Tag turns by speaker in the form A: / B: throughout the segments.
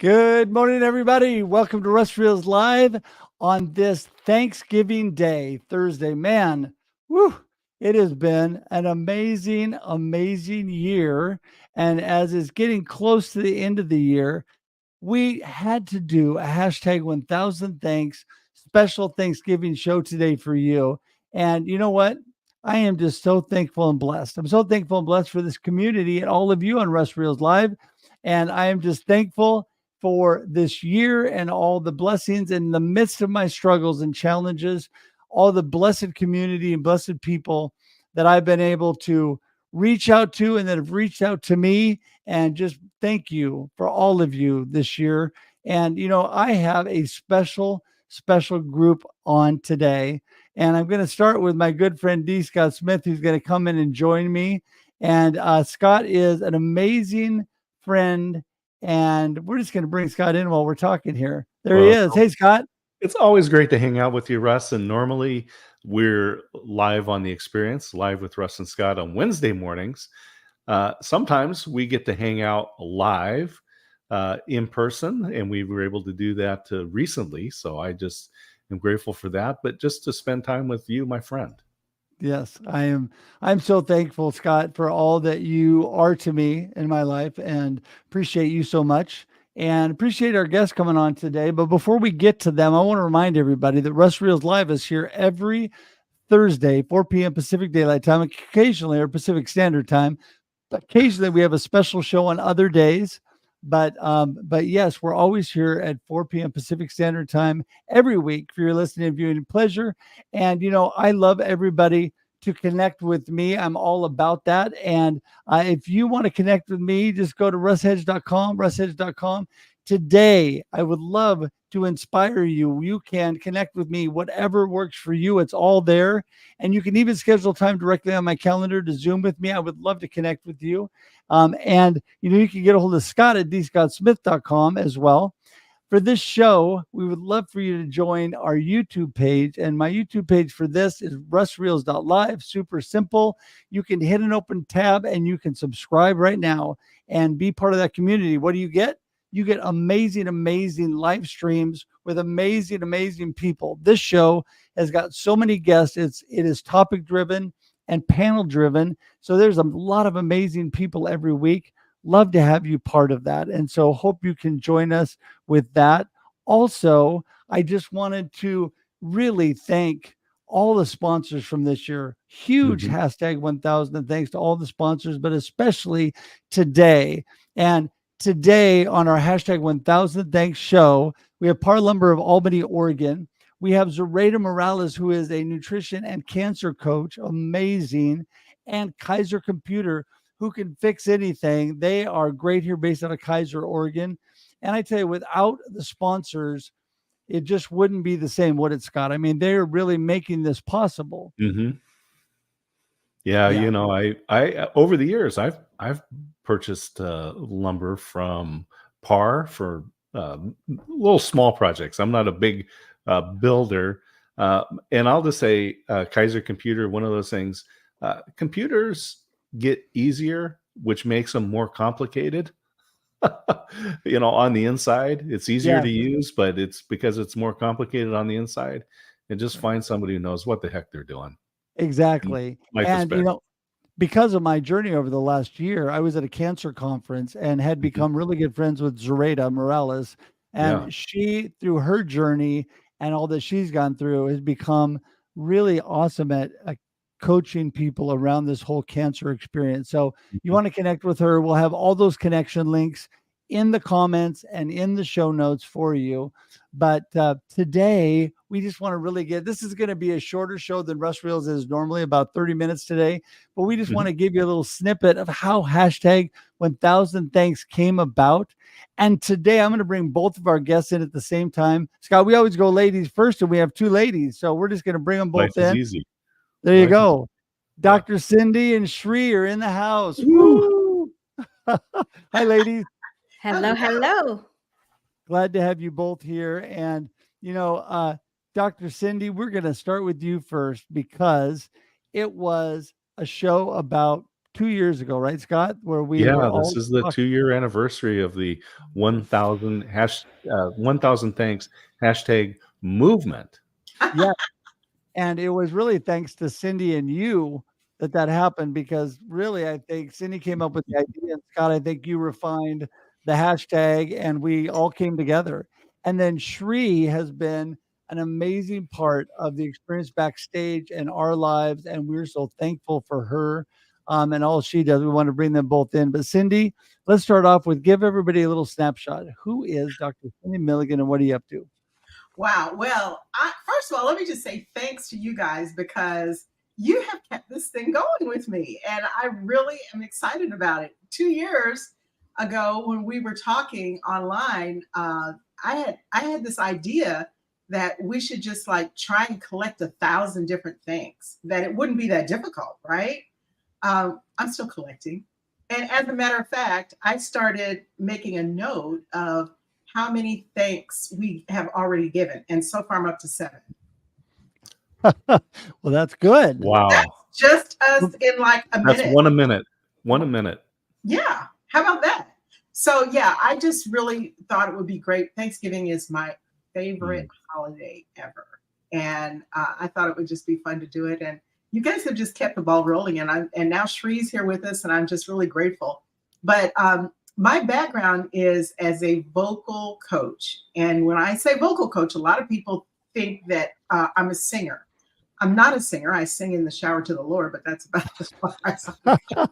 A: Good morning, everybody. Welcome to Russ Reels Live on this Thanksgiving Day, Thursday. Man, whew, it has been an amazing, amazing year. And as it's getting close to the end of the year, we had to do a hashtag 1000 thanks special Thanksgiving show today for you. And you know what? I am just so thankful and blessed. I'm so thankful and blessed for this community and all of you on Russ Reels Live. And I am just thankful for this year and all the blessings in the midst of my struggles and challenges, all the blessed community and blessed people that I've been able to reach out to and that have reached out to me. And just thank you for all of you this year. And, I have a special group on today. And I'm going to start with my good friend D. Scott Smith, who's going to come in and join me. And Scott is an amazing friend. And we're just going to bring Scott in while we're talking here. There he is. Hey, Scott.
B: It's always great to hang out with you, Russ. And normally we're live on The Experience, live with Russ and Scott on Wednesday mornings. Sometimes we get to hang out live in person, and we were able to do that recently. So I just am grateful for that. But just to spend time with you, my friend.
A: Yes, I am. I'm so thankful, Scott, for all that you are to me in my life, and appreciate you so much, and appreciate our guests coming on today. But before we get to them, I want to remind everybody that Russ Reels Live is here every Thursday, 4 p.m. Pacific Daylight Time, occasionally or Pacific Standard Time. Occasionally, we have a special show on other days. But yes, we're always here at 4 p.m. Pacific Standard Time every week for your listening and viewing pleasure. And I love everybody to connect with me. I'm all about that. And if you want to connect with me, just go to russhedge.com. Today, I would love to inspire you. You can connect with me, whatever works for you. It's all there. And you can even schedule time directly on my calendar to Zoom with me. I would love to connect with you. And you can get a hold of Scott at dscottsmith.com as well. For this show, we would love for you to join our YouTube page. And my YouTube page for this is russreels.live. Super simple. You can hit an open tab and you can subscribe right now and be part of that community. What do you get? You get amazing, amazing live streams with amazing, amazing people. This show has got so many guests. It is topic driven and panel driven. So there's a lot of amazing people every week. Love to have you part of that. And so hope you can join us with that. Also, I just wanted to really thank all the sponsors from this year. Huge hashtag 1000. And thanks to all the sponsors, but especially today. And today on our hashtag 1000 thanks show, we have Par Lumber of Albany, Oregon. We have Zoraida Morales, who is a nutrition and cancer coach, amazing, and Kaiser Computer, who can fix anything. They are great here based out of Kaiser, Oregon. And I tell you, without the sponsors, it just wouldn't be the same, would it, Scott? I mean, they're really making this possible.
B: Yeah, I over the years, I've purchased lumber from Par for little small projects. I'm not a big builder, and I'll just say Kaiser Computer, one of those things. Computers get easier, which makes them more complicated. On the inside, it's easier to use, but it's because it's more complicated on the inside. And just find somebody who knows what the heck they're doing.
A: Exactly. And, because of my journey over the last year, I was at a cancer conference and had become really good friends with Zoraida Morales. And she, through her journey and all that she's gone through, has become really awesome at coaching people around this whole cancer experience. So you want to connect with her. We'll have all those connection links in the comments and in the show notes for you. But today, we just want to really this is going to be a shorter show than Russ Reels is normally, about 30 minutes today. But we just want to give you a little snippet of how hashtag 1000 thanks came about. And today, I'm going to bring both of our guests in at the same time. Scott, we always go ladies first, and we have two ladies. So we're just going to bring them both in.
B: Easy.
A: There you go. Dr. Cindy and Sri are in the house. Woo! Hi, ladies.
C: Hello.
A: Glad to have you both here. And, Dr. Cindy, we're going to start with you first because it was a show about 2 years ago, right, Scott? Where we were
B: Yeah, this
A: all
B: is the
A: talking.
B: 2-year anniversary of the 1,000 thanks hashtag movement.
A: Yeah. And it was really thanks to Cindy and you that that happened, because really, I think Cindy came up with the idea, and Scott, I think you refined the hashtag, and we all came together. And then Shri has been an amazing part of the experience backstage and our lives, and we're so thankful for her, and all she does. We want to bring them both in. But Cindy, let's start off with give everybody a little snapshot. Who is Dr. Cindy Milligan, and what are you up to?
D: Wow. Well, first of all, let me just say thanks to you guys because you have kept this thing going with me. And I really am excited about it. 2 years ago, when we were talking online, I had this idea that we should just like try and collect 1,000 different things, that it wouldn't be that difficult, right? I'm still collecting. And as a matter of fact, I started making a note of how many thanks we have already given. And so far I'm up to 7.
A: Well, that's good.
B: Wow.
D: Just us in like a
B: That's
D: minute.
B: one a minute. One a minute.
D: Yeah. How about that? So yeah, I just really thought it would be great. Thanksgiving is my favorite holiday ever. And I thought it would just be fun to do it. And you guys have just kept the ball rolling. And now Shree's here with us, and I'm just really grateful. But my background is as a vocal coach. And when I say vocal coach, a lot of people think that I'm a singer. I'm not a singer. I sing in the shower to the Lord, but that's about as far as I go.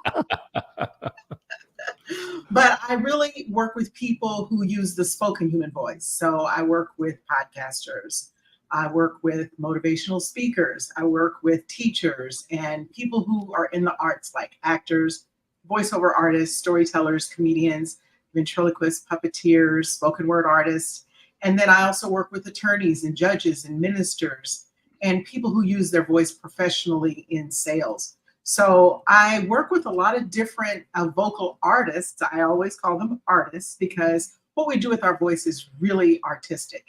D: But I really work with people who use the spoken human voice. So I work with podcasters. I work with motivational speakers. I work with teachers and people who are in the arts, like actors, voiceover artists, storytellers, comedians, ventriloquists, puppeteers, spoken word artists. And then I also work with attorneys and judges and ministers and people who use their voice professionally in sales. So I work with a lot of different vocal artists. I always call them artists because what we do with our voice is really artistic.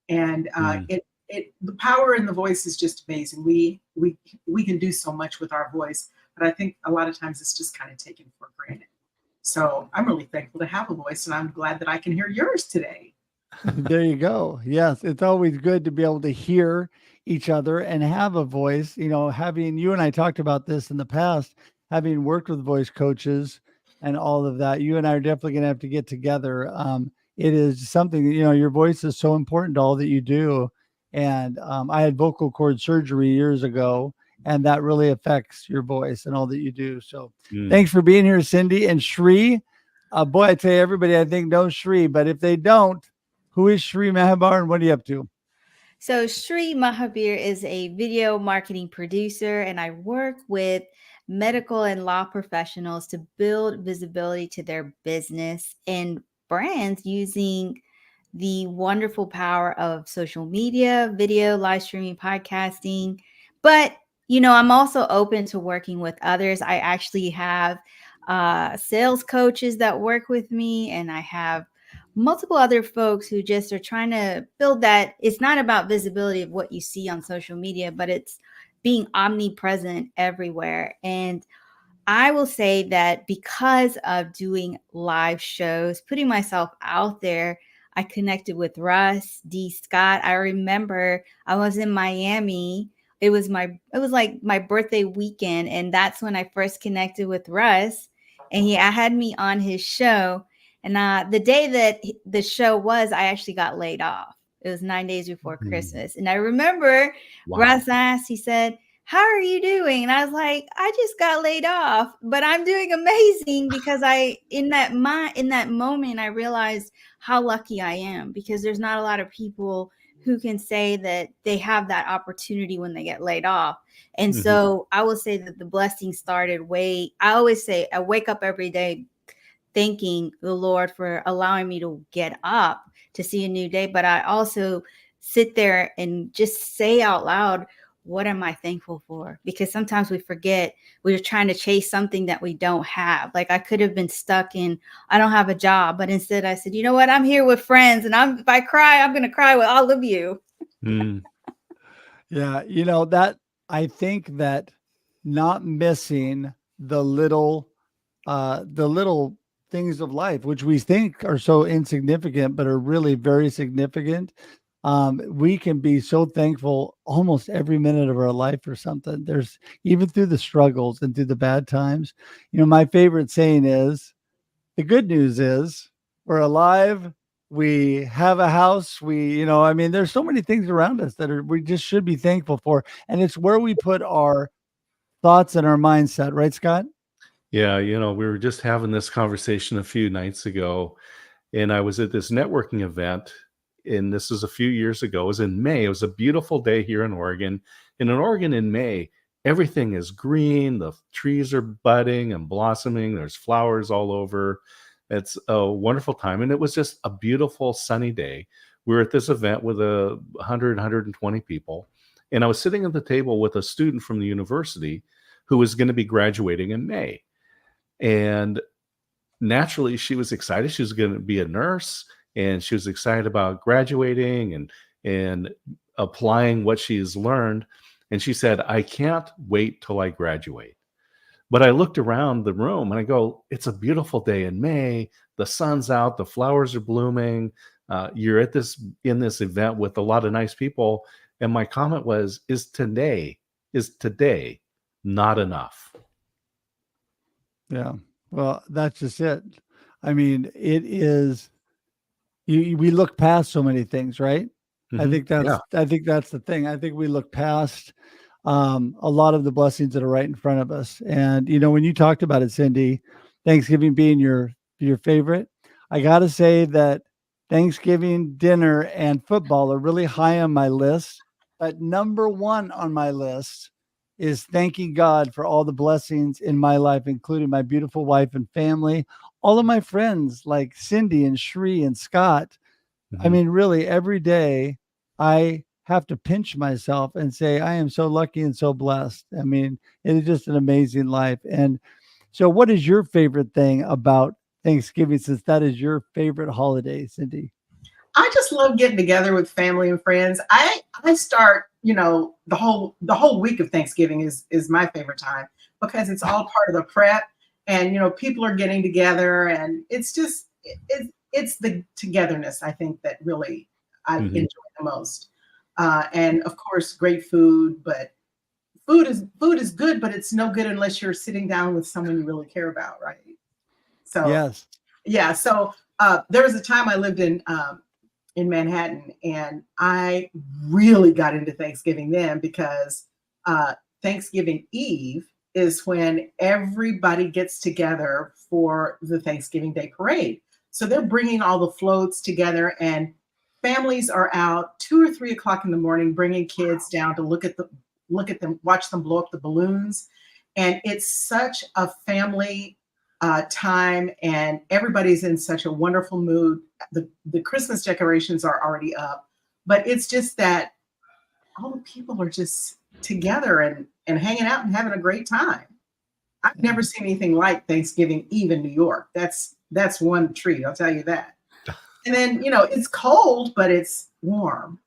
D: And the power in the voice is just amazing. We can do so much with our voice, but I think a lot of times it's just kind of taken for granted. So I'm really thankful to have a voice, and I'm glad that I can hear yours today.
A: There you go. Yes, it's always good to be able to hear each other and have a voice. You know, having you and I talked about this in the past, having worked with voice coaches and all of that, you and I are definitely going to have to get together. It is something, you know, your voice is so important to all that you do. And I had vocal cord surgery years ago, and that really affects your voice and all that you do. So thanks for being here, Cindy. And Shri, boy, I tell you, everybody I think knows Shri, but if they don't, who is Srimahabir and what are you up to?
C: So Srimahabir is a video marketing producer, and I work with medical and law professionals to build visibility to their business and brands using the wonderful power of social media, video, live streaming, podcasting. But, you know, I'm also open to working with others. I actually have sales coaches that work with me, and I have multiple other folks who just are trying to build that. It's not about visibility of what you see on social media, but it's being omnipresent everywhere. And I will say that because of doing live shows, putting myself out there, I connected with Russ, D. Scott. I remember I was in Miami. It was like my birthday weekend, and that's when I first connected with Russ. And he had me on his show. And the day that the show was, I actually got laid off. It was 9 days before Christmas. And I remember Russ asked, he said, "How are you doing?" And I was like, "I just got laid off, but I'm doing amazing," because in that moment, I realized how lucky I am, because there's not a lot of people who can say that they have that opportunity when they get laid off. And so I will say that the blessing started I always say I wake up every day thanking the Lord for allowing me to get up to see a new day. But I also sit there and just say out loud, what am I thankful for? Because sometimes we forget we're trying to chase something that we don't have. Like I could have been stuck in, I don't have a job, but instead I said, you know what? I'm here with friends, and if I cry, I'm going to cry with all of you.
A: Yeah. You know, that I think that not missing the little things of life, which we think are so insignificant, but are really very significant. We can be so thankful almost every minute of our life for something. There's even through the struggles and through the bad times. My favorite saying is the good news is we're alive. We have a house. There's so many things around us that we just should be thankful for. And it's where we put our thoughts and our mindset, right, Scott?
B: Yeah, we were just having this conversation a few nights ago, and I was at this networking event, and this was a few years ago. It was in May. It was a beautiful day here in Oregon. And in Oregon in May, everything is green. The trees are budding and blossoming. There's flowers all over. It's a wonderful time. And it was just a beautiful sunny day. We were at this event with 120 people. And I was sitting at the table with a student from the university who was going to be graduating in May. And naturally, she was excited. She was going to be a nurse, and she was excited about graduating and applying what she's learned. And she said, "I can't wait till I graduate." But I looked around the room and I go, "It's a beautiful day in May. The sun's out. The flowers are blooming. You're in this event with a lot of nice people." And my comment was, is today not enough?
A: Yeah. Well, that's just it. It is. We look past so many things, right? I
B: Mhm.
A: think
B: Yeah.
A: that's the thing. I think we look past a lot of the blessings that are right in front of us. And when you talked about it, Cindy, Thanksgiving being your favorite, I got to say that Thanksgiving dinner and football are really high on my list. But number one on my list is thanking God for all the blessings in my life, including my beautiful wife and family, all of my friends like Cindy and Sri and Scott.
B: Mhm.
A: Really, every day I have to pinch myself and say, I am so lucky and so blessed. It is just an amazing life. And so, what is your favorite thing about Thanksgiving, since that is your favorite holiday, Cindy?
D: I just love getting together with family and friends. I start, the whole week of Thanksgiving is my favorite time because it's all part of the prep, and people are getting together, and it's just it's the togetherness, I think, that really I
B: Mhm.
D: enjoy the most. And of course, great food, but food is good, but it's no good unless you're sitting down with someone you really care about, right? So
A: Yes.
D: yeah, so there was a time I lived in Manhattan, and I really got into Thanksgiving then because Thanksgiving Eve is when everybody gets together for the Thanksgiving Day parade. So they're bringing all the floats together, and families are out 2 or 3 o'clock in the morning, bringing kids down to look at them, watch them blow up the balloons, and it's such a family time, and everybody's in such a wonderful mood. The Christmas decorations are already up, but it's just that all the people are just together and hanging out and having a great time. I've
A: Yeah.
D: never seen anything like Thanksgiving Eve in New York. That's one treat, I'll tell you that. And then it's cold, but it's warm.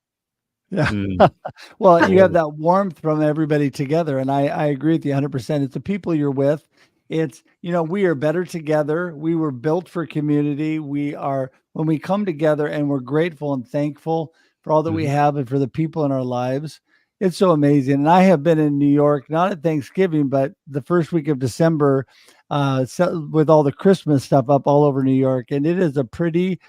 A: Yeah.
B: Mm.
A: Well, you
B: Yeah.
A: have that warmth from everybody together. And I agree with you 100%. It's the people you're with. It's, we are better together. We were built for community. When we come together and we're grateful and thankful for all that we
B: Mhm.
A: have and for the people in our lives, it's so amazing. And I have been in New York, not at Thanksgiving, but the first week of December, with all the Christmas stuff up all over New York. And it is a pretty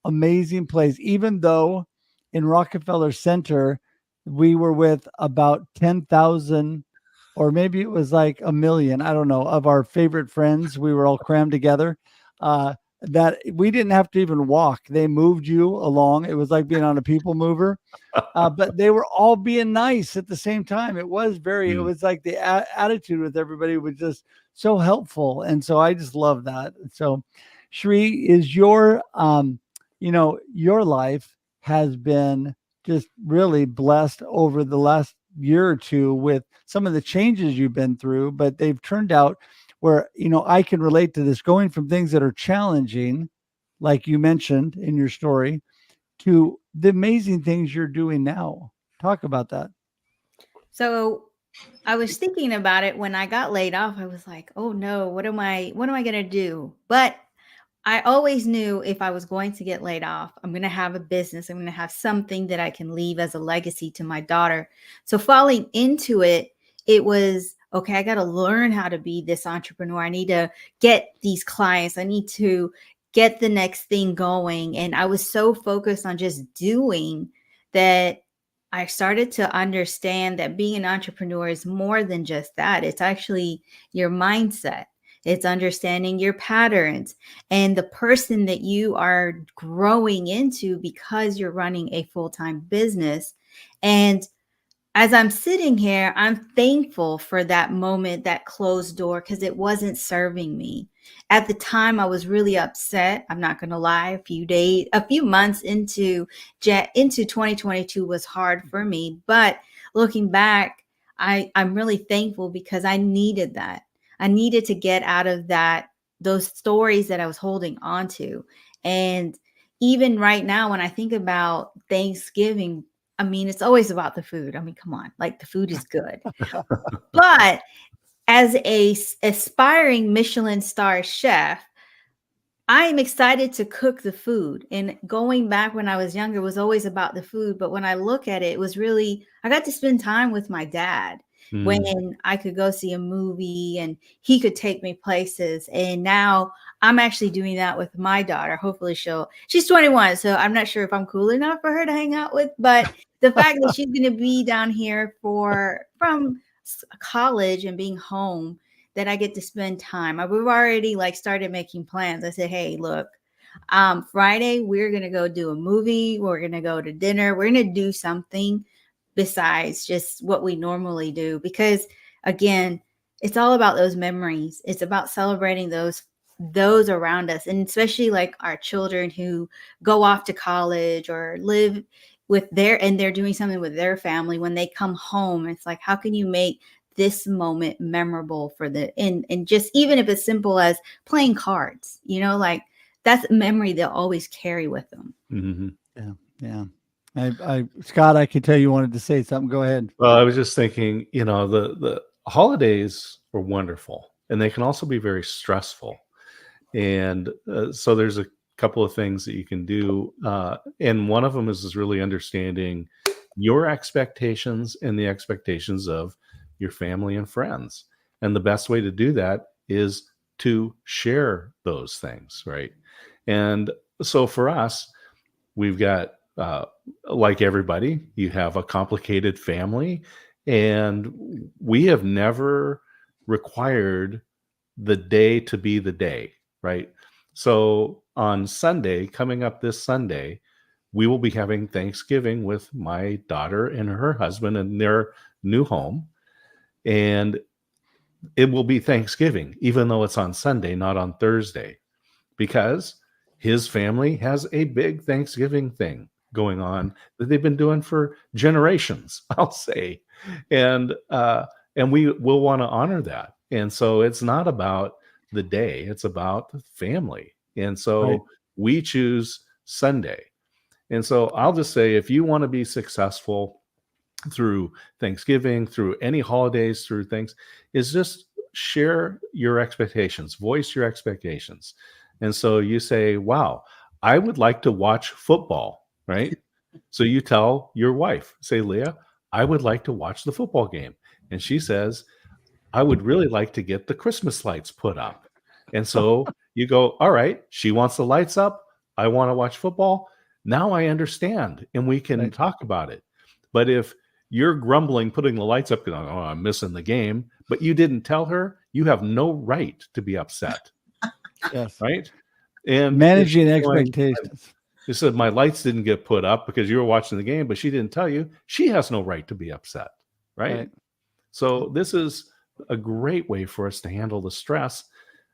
A: amazing place, even though in Rockefeller Center, we were with about 10,000, or maybe it was like a million, I don't know, of our favorite friends. We were all crammed together. That we didn't have to even walk. They moved you along. It was like being on a people mover. But they were all being nice at the same time. It
B: Mm.
A: was like the attitude with everybody was just so helpful. And so I just love that. So, Shri, is your life has been just really blessed over the last year or two with some of the changes you've been through, but they've turned out where, I can relate to this, going from things that are challenging, like you mentioned in your story, to the amazing things you're doing now. Talk about that.
C: So I was thinking about it when I got laid off. I was like, oh no, what am I going to do? But I always knew if I was going to get laid off, I'm going to have a business. I'm going to have something that I can leave as a legacy to my daughter. So falling into it, it was, okay, I got to learn how to be this entrepreneur. I need to get these clients. I need to get the next thing going. And I was so focused on just doing that I started to understand that being an entrepreneur is more than just that. It's actually your mindset. It's understanding your patterns and the person that you are growing into because you're running a full-time business. And as I'm sitting here, I'm thankful for that moment, that closed door, because it wasn't serving me. At the time, I was really upset. I'm not going to lie. A few months into 2022 was hard for me. But looking back, I'm really thankful because I needed that. I needed to get out of those stories that I was holding on to. And even right now, when I think about Thanksgiving, I mean, it's always about the food. I mean, come on, like the food is good. But as a aspiring Michelin star chef, I am excited to cook the food. And going back when I was younger was always about the food. But when I look at it, it was really, I got to spend time with my dad when I could go see a movie and he could take me places. And now I'm actually doing that with my daughter. Hopefully she's 21. So I'm not sure if I'm cool enough for her to hang out with, but the fact that she's going to be down here from college and being home, that I get to spend time. We've already started making plans. I said, hey, look, Friday, we're going to go do a movie. We're going to go to dinner. We're going to do something besides just what we normally do. Because again, it's all about those memories. It's about celebrating those around us. And especially like our children who go off to college or live and they're doing something with their family. When they come home, it's like, how can you make this moment memorable for and just even if it's simple as playing cards, that's a memory they'll always carry with them.
B: Mm-hmm.
A: Yeah. Scott, I could tell you wanted to say something. Go ahead.
B: Well, I was just thinking, the holidays are wonderful and they can also be very stressful. And so there's a couple of things that you can do. And one of them is really understanding your expectations and the expectations of your family and friends. And the best way to do that is to share those things, right? And so for us, we've got, like everybody, you have a complicated family, and we have never required the day to be the day, right? So on Sunday, coming up this Sunday, we will be having Thanksgiving with my daughter and her husband in their new home. And it will be Thanksgiving, even though it's on Sunday, not on Thursday, because his family has a big Thanksgiving thing going on that they've been doing for generations, I'll say. And we will want to honor that. And so it's not about the day, it's about the family. And so we choose Sunday. And so I'll just say, if you want to be successful through Thanksgiving, through any holidays, through things, is just share your expectations, voice your expectations. And so you say, wow, I would like to watch football, right? So you tell your wife, say, Leah, I would like to watch the football game. And she says, I would really like to get the Christmas lights put up. And so you go, all right, she wants the lights up. I want to watch football. Now I understand, and we can talk about it. But if you're grumbling, putting the lights up, going, oh, I'm missing the game, but you didn't tell her, you have no right to be upset.
A: Yes.
B: Right? And
A: managing expectations.
B: You said my lights didn't get put up because you were watching the game, but she didn't tell you. She has no right to be upset. Right? So this is a great way for us to handle the stress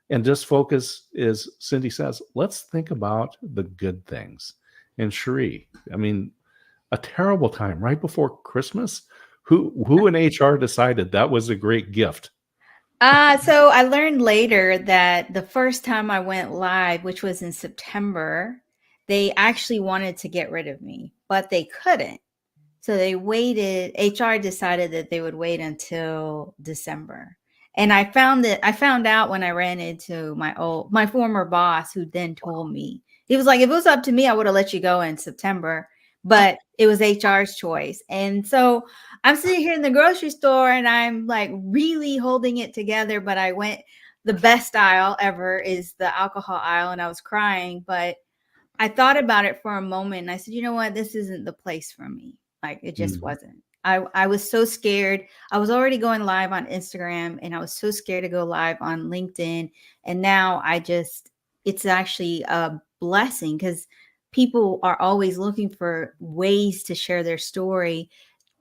B: and just focus, as Cindy says, let's think about the good things. And Cherie, I mean, a terrible time right before Christmas. Who in HR decided that was a great gift?
C: So I learned later that the first time I went live, which was in September, they actually wanted to get rid of me, but they couldn't So they waited, HR decided that they would wait until December. And I found out when I ran into my former boss, who then told me, he was like, if it was up to me, I would have let you go in September, but it was HR's choice. And so I'm sitting here in the grocery store and I'm like really holding it together, but the best aisle ever is the alcohol aisle, and I was crying, but I thought about it for a moment and I said, you know what, this isn't the place for me. Like, it just wasn't. I was so scared. I was already going live on Instagram and I was so scared to go live on LinkedIn. And now it's actually a blessing because people are always looking for ways to share their story,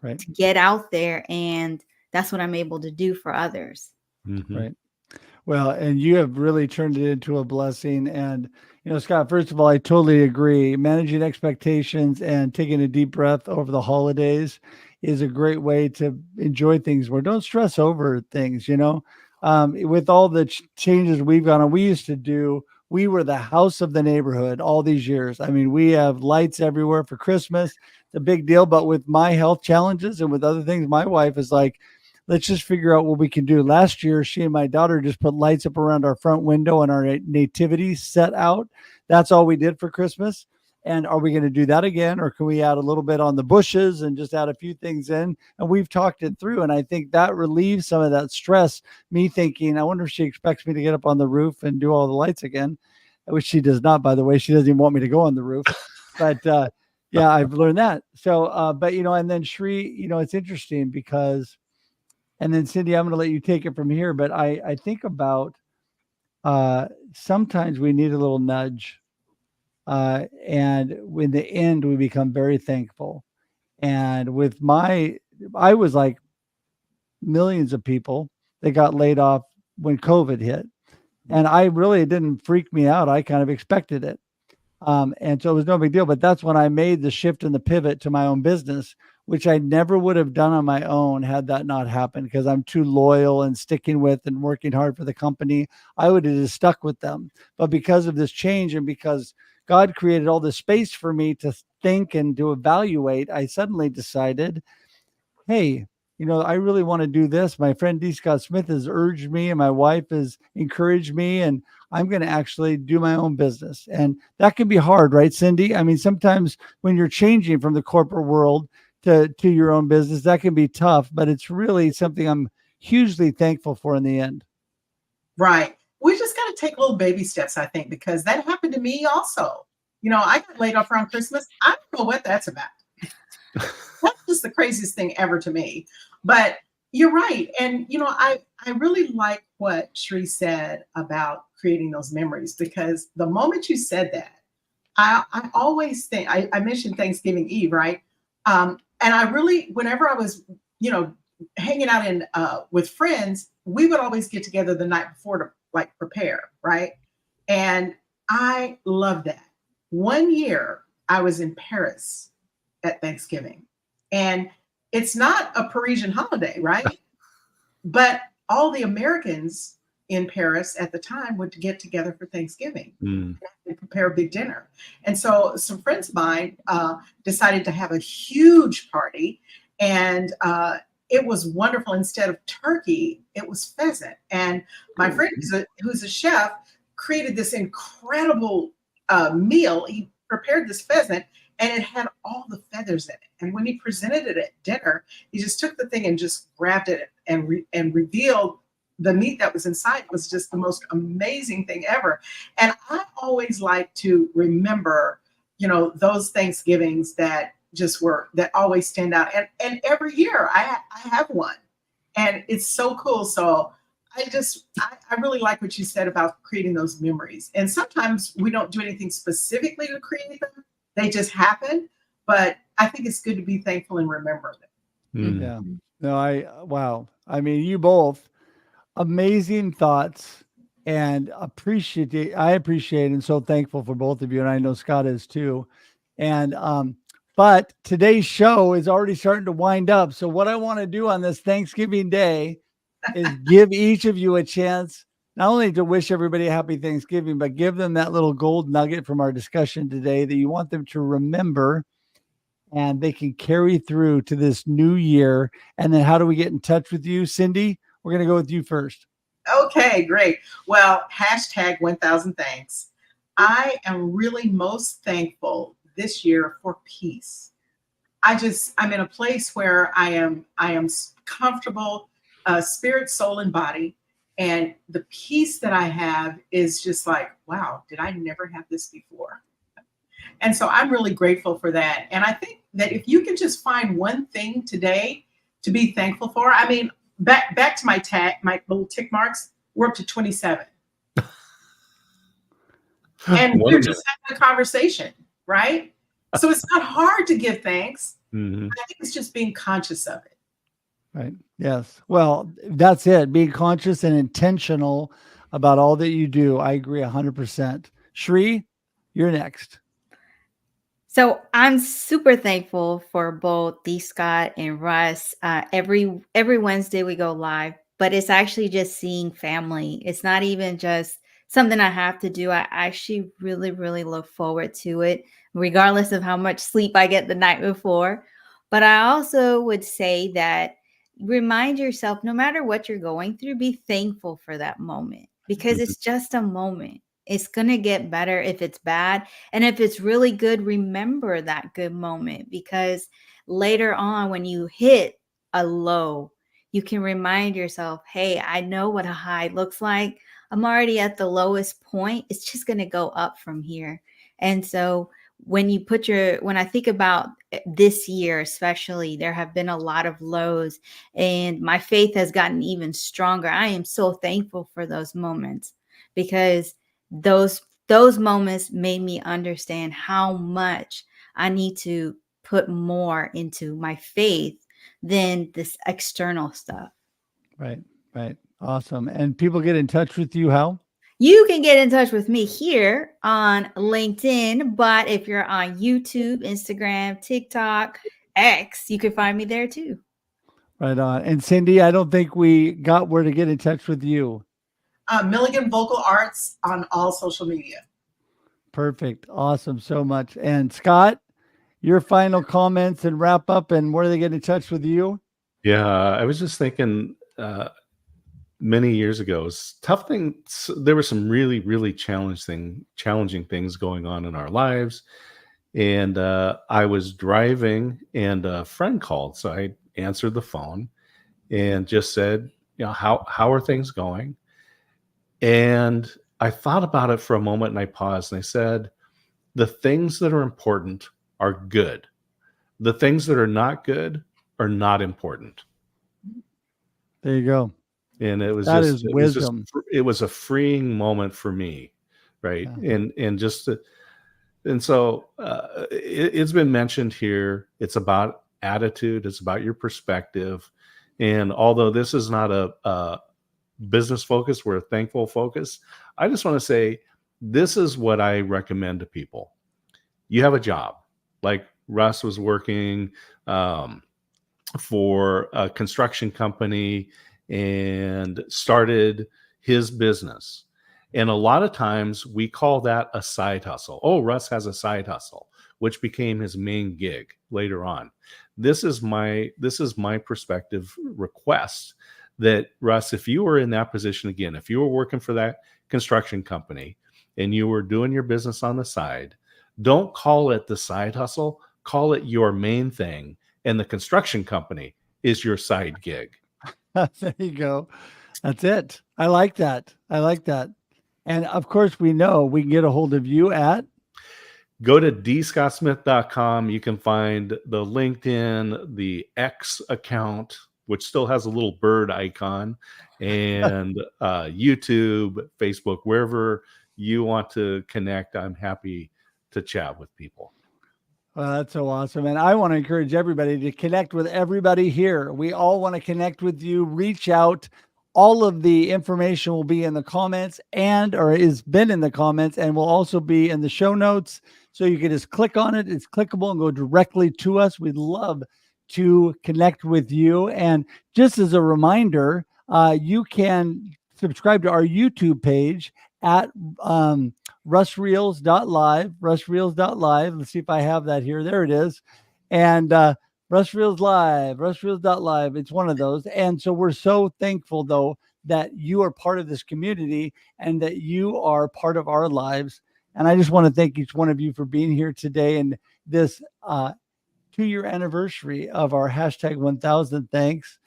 A: Right.
C: to get out there. And that's what I'm able to do for others.
A: Right. Well, and you have really turned it into a blessing. And, Scott, first of all, I totally agree. Managing expectations and taking a deep breath over the holidays is a great way to enjoy things more. Don't stress over things, with all the changes we've gone on. We were the house of the neighborhood all these years. I mean, we have lights everywhere for Christmas. It's a big deal. But with my health challenges and with other things, my wife is like, let's just figure out what we can do. Last year, she and my daughter just put lights up around our front window and our nativity set out. That's all we did for Christmas. And are we going to do that again? Or can we add a little bit on the bushes and just add a few things in? And we've talked it through. And I think that relieves some of that stress. Me thinking, I wonder if she expects me to get up on the roof and do all the lights again, which she does not, by the way. She doesn't even want me to go on the roof. But yeah, I've learned that. So, but, and then Sri, it's interesting because, and then Cindy, I'm going to let you take it from here. But I think about sometimes we need a little nudge. And in the end, we become very thankful. And I was like millions of people that got laid off when COVID hit. And it didn't freak me out. I kind of expected it. And so it was no big deal. But that's when I made the shift and the pivot to my own business, which I never would have done on my own had that not happened, because I'm too loyal and sticking with and working hard for the company. I would have just stuck with them. But because of this change and because God created all this space for me to think and to evaluate, I suddenly decided, hey, I really want to do this. My friend D. Scott Smith has urged me and my wife has encouraged me, and I'm going to actually do my own business. And that can be hard, right, Cindy? I mean, sometimes when you're changing from the corporate world to your own business, that can be tough, but it's really something I'm hugely thankful for in the end.
D: Right. We just got to take little baby steps, I think, because that happened to me also. I got laid off around Christmas. I don't know what that's about. That's just the craziest thing ever to me. But you're right. And, I really like what Sri said about creating those memories, because the moment you said that, I always think, I mentioned Thanksgiving Eve, right? And I really, whenever I was, hanging out with friends, we would always get together the night before to like prepare, right? And I love that. One year I was in Paris at Thanksgiving, and it's not a Parisian holiday, right? But all the Americans in Paris at the time would get together for Thanksgiving and prepare a big dinner. And so some friends of mine decided to have a huge party, and it was wonderful. Instead of turkey, it was pheasant. And my friend, who's a chef, created this incredible meal. He prepared this pheasant, and it had all the feathers in it. And when he presented it at dinner, he just took the thing and just grabbed it and revealed the meat that was inside. It was just the most amazing thing ever. And I always like to remember, those Thanksgivings that always stand out. And every year I have one, and it's so cool. So I really like what you said about creating those memories. And sometimes we don't do anything specifically to create them. They just happen. But I think it's good to be thankful and remember them.
A: Yeah. No, wow. I mean, you both, amazing thoughts, and I appreciate and so thankful for both of you. And I know Scott is too. And, but today's show is already starting to wind up. So what I want to do on this Thanksgiving Day is give each of you a chance, not only to wish everybody a happy Thanksgiving, but give them that little gold nugget from our discussion today that you want them to remember and they can carry through to this new year. And then how do we get in touch with you, Cindy? We're going to go with you first.
D: Okay, great. Well, hashtag 1000 thanks. I am really most thankful this year for peace. I'm in a place where I am comfortable, spirit, soul, and body. And the peace that I have is just like, wow, did I never have this before? And so I'm really grateful for that. And I think that if you can just find one thing today to be thankful for, I mean, back to my little tick marks, we're up to 27. And we're just having a conversation, right? So it's not hard to give thanks.
B: Mhm.
D: I think it's just being conscious of it.
A: Right. Yes. Well, that's it. Being conscious and intentional about all that you do. I agree 100%. Shri, you're next.
C: So I'm super thankful for both D. Scott and Russ. Every Wednesday we go live, but it's actually just seeing family. It's not even just something I have to do. I actually really, really look forward to it, regardless of how much sleep I get the night before. But I also would say that remind yourself, no matter what you're going through, be thankful for that moment because it's just a moment. It's going to get better if it's bad. And if it's really good, remember that good moment because later on, when you hit a low, you can remind yourself, hey, I know what a high looks like. I'm already at the lowest point. It's just going to go up from here. And so when I think about this year, especially, there have been a lot of lows and my faith has gotten even stronger. I am so thankful for those moments because those moments made me understand how much I need to put more into my faith than this external stuff.
A: Right. Right. Awesome. And people get in touch with you how?
C: You can get in touch with me here on LinkedIn, but if you're on YouTube, Instagram, TikTok, X, you can find me there too.
A: Right on. And Cindy, I don't think we got where to get in touch with you.
D: Milligan Vocal Arts on all social media.
A: Perfect. Awesome. So much. And Scott, your final comments and wrap up and where do they get in touch with you?
B: Yeah, I was just thinking many years ago, it's tough things. There were some really, really challenging things going on in our lives. And I was driving and a friend called. So I answered the phone and just said, how are things going? And I thought about it for a moment and I paused and I said, the things that are important are good. The things that are not good are not important.
A: There you go.
B: And it was
A: That
B: just,
A: is wisdom.
B: it was a freeing moment for me. Right.
A: Yeah.
B: And so it's been mentioned here. It's about attitude. It's about your perspective. And although this is not a business focus, we're a thankful focus. I just want to say, this is what I recommend to people. You have a job, like Russ was working for a construction company and started his business. And a lot of times we call that a side hustle. Oh, Russ has a side hustle, which became his main gig later on. This is my perspective request that, Russ, if you were in that position again, if you were working for that construction company and you were doing your business on the side, don't call it the side hustle, call it your main thing. And the construction company is your side gig.
A: There you go. That's it. I like that. And of course, we know we can get a hold of you at.
B: Go to dscottsmith.com. You can find the LinkedIn, the X account, which still has a little bird icon, and YouTube, Facebook, wherever you want to connect. I'm happy to chat with people.
A: Well, that's so awesome. And I want to encourage everybody to connect with everybody here. We all want to connect with you. Reach out. All of the information will be in the comments or is been in the comments and will also be in the show notes. So you can just click on it. It's clickable and go directly to us. We'd love to connect with you. And just as a reminder, you can subscribe to our YouTube page at russreels.live. Let's see if I have that here. There it is. And Russ Reels Live, russreels.live. It's one of those. And so we're so thankful, though, that you are part of this community and that you are part of our lives. And I just want to thank each one of you for being here today and this 2-year anniversary of our hashtag 1000 thanks.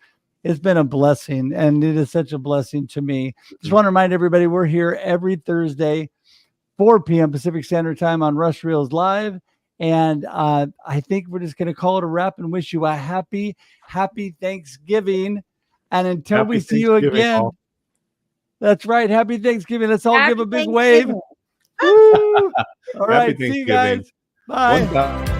A: It's been a blessing, and it is such a blessing to me. Just want to remind everybody we're here every Thursday, 4 p.m. Pacific Standard Time on Russ Reels Live. And I think we're just going to call it a wrap and wish you a happy Thanksgiving. And until
B: Happy
A: we see you
B: Thanksgiving,
A: again,
B: all.
A: That's right. Happy Thanksgiving. Let's all
C: Happy
A: give a big wave.
C: Thanksgiving.
A: Woo! All
B: Happy
A: right. See you
B: Thanksgiving.
A: guys. Bye.
B: 1000